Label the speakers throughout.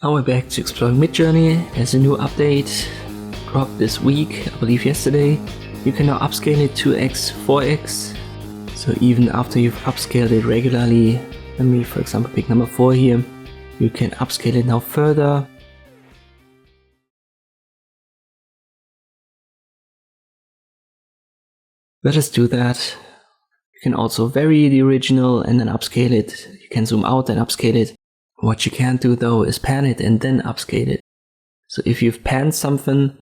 Speaker 1: Now we're back to exploring Midjourney. There's a new update dropped this week, I believe yesterday. You can now upscale it 2x, 4x. So even after you've upscaled it regularly, let me for example pick number 4 here, you can upscale it now further. Let us do that. You can also vary the original and then upscale it. You can zoom out and upscale it. What you can't do though is pan it and then upscale it. So if you've panned something,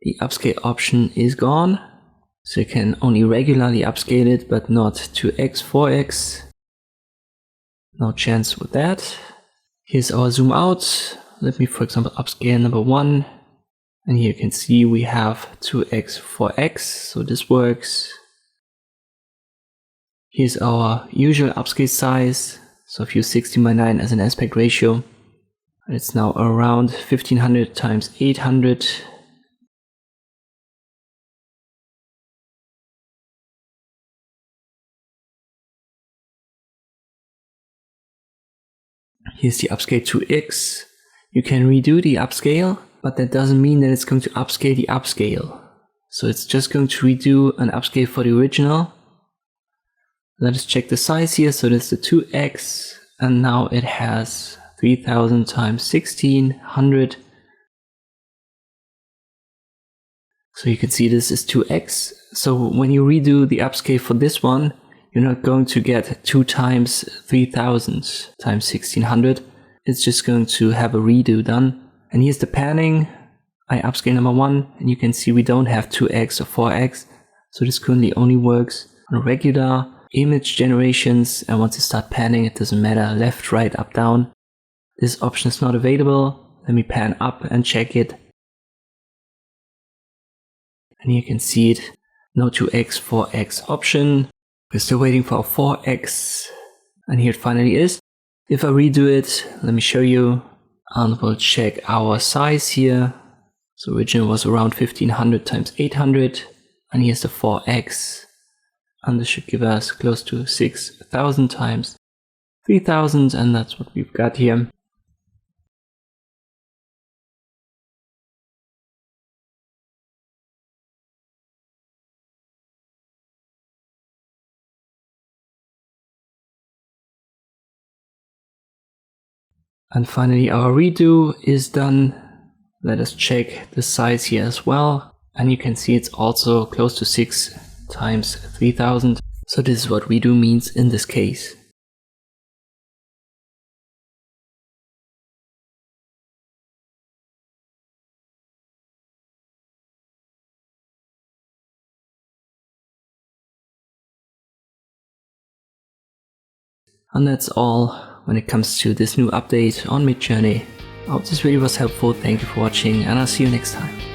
Speaker 1: the upscale option is gone. So you can only regularly upscale it, but not 2x, 4x. No chance with that. Here's our zoom out. Let me for example upscale number 1. And here you can see we have 2x, 4x. So this works. Here's our usual upscale size. So I've used 16:9 as an aspect ratio. And it's now around 1500 times 800. Here's the upscale 2x. You can redo the upscale, but that doesn't mean that it's going to upscale the upscale. So it's just going to redo an upscale for the original. Let us check the size here. So that's the 2x, and now it has 3000 times 1600. So you can see this is 2x. So when you redo the upscale for this one, you're not going to get 2 times 3000 times 1600. It's just going to have a redo done. And here's the panning. I upscale number 1, and you can see we don't have 2x or 4x. So this currently only works on regular image generations, and once you start panning, it doesn't matter left, right, up, down. This option is not available. Let me pan up and check it. And here you can see it. No 2x, 4x option. We're still waiting for our 4x. And here it finally is. If I redo it, let me show you. And we'll check our size here. So original was around 1500 times 800. And here's the 4x. And this should give us close to 6000 times 3000. And that's what we've got here. And finally our redo is done. Let us check the size here as well. And you can see it's also close to 6 times 3000. So this is what redo means in this case. And that's all when it comes to this new update on Midjourney. I hope this video was helpful. Thank you for watching, and I'll see you next time.